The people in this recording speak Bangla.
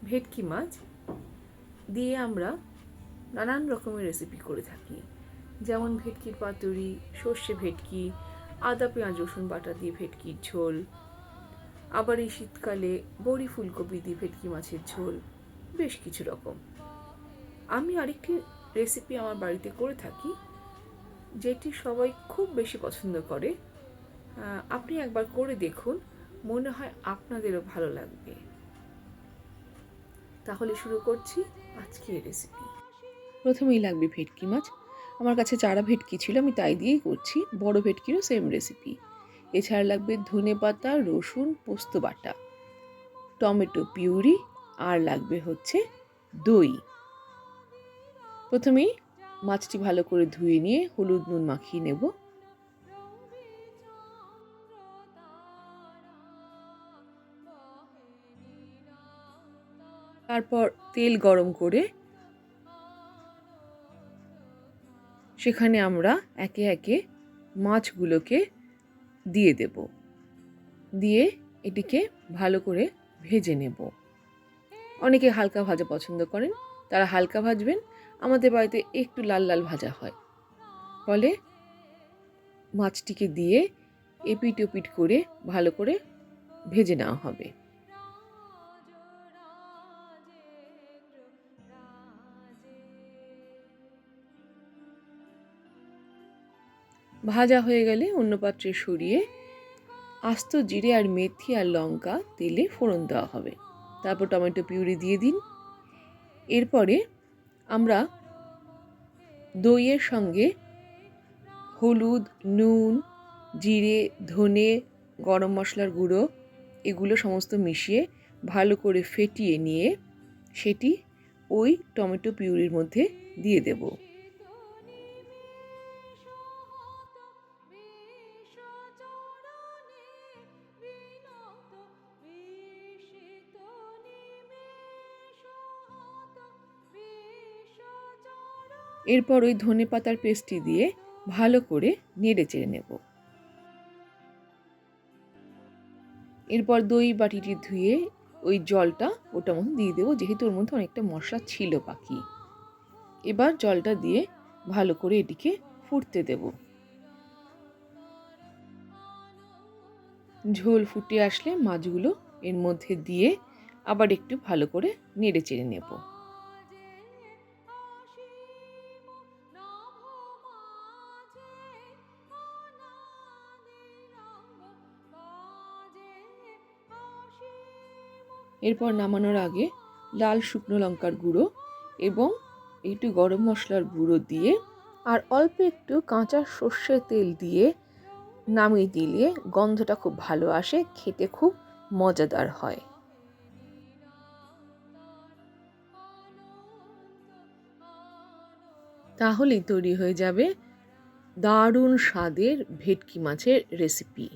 ভেটকি মাছ দিয়ে আমরা নানান রকমের রেসিপি করে থাকি, যেমন ভেটকির পাতুরি, সর্ষে ভেটকি, আদা পেঁয়াজ রসুন বাটা দিয়ে ভেটকির ঝোল, আবার এই শীতকালে বড়ি ফুলকপি দিয়ে ভেটকি মাছের ঝোল, বেশ কিছু রকম। আমি আরেকটি রেসিপি আমার বাড়িতে করে থাকি, যেটি সবাই খুব বেশি পছন্দ করে। আপনি একবার করে দেখুন, মনে হয় আপনাদেরও ভালো লাগবে। তাহলে শুরু করছি আজকের রেসিপি। প্রথমেই লাগবে ভেটকি মাছ। আমার কাছে চারা ভেটকি ছিল, আমি তাই দিয়েই করছি। বড় ভেটকিরও সেম রেসিপি। এছাড়া লাগবে ধনেপাতা, রসুন, পোস্ত বাটা, টমেটো পিউরি, আর লাগবে হচ্ছে দই। প্রথমেই মাছটি ভালো করে ধুয়ে নিয়ে হলুদ নুন মাখিয়ে নেব। তারপর তেল গরম করে সেখানে আমরা একে একে মাছগুলোকে দিয়ে দেব, দিয়ে এটিকে ভালো করে ভেজে নেব। অনেকে হালকা ভাজা পছন্দ করেন, তারা হালকা ভাজবেন। আমাদের বাড়িতে একটু লাল লাল ভাজা হয়, ফলে মাছটিকে দিয়ে এপিট ওপিট করে ভালো করে ভেজে নেওয়া হবে। ভাজা হয়ে গেলে অন্য পাত্রে সরিয়ে আস্ত জিরে আর মেথি আর লঙ্কা তেলে ফোড়ন দেওয়া হবে। তারপর টমেটো পিউরি দিয়ে দিন। এরপরে আমরা দইয়ের সঙ্গে হলুদ, নুন, জিরে, ধনে, গরম মশলার গুঁড়ো এগুলো সমস্ত মিশিয়ে ভালো করে ফেটিয়ে নিয়ে সেটি ওই টমেটো পিউরির মধ্যে দিয়ে দেব। এরপর ওই ধনে পাতার পেস্টটি দিয়ে ভালো করে নেড়ে চেড়ে নেব। এরপর দই বাটিটি ধুয়ে ওই জলটা ওটার মধ্যে দিয়ে দেবো, যেহেতু ওর মধ্যে অনেকটা মশলা ছিল বাকি। এবার জলটা দিয়ে ভালো করে এটিকে ফুটতে দেব। ঝোল ফুটে আসলে মাছগুলো এর মধ্যে দিয়ে আবার একটু ভালো করে নেড়ে চেড়ে নেব। এরপর নামানোর আগে লাল শুকনো লঙ্কার গুঁড়ো এবং একটু গরম মশলার গুঁড়ো দিয়ে আর অল্প একটু কাঁচা সর্ষের তেল দিয়ে নামিয়ে দিলে গন্ধটা খুব ভালো আসে, খেতে খুব মজাদার হয়। তাহলেই তৈরি হয়ে যাবে দারুণ স্বাদের ভেটকি মাছের রেসিপি।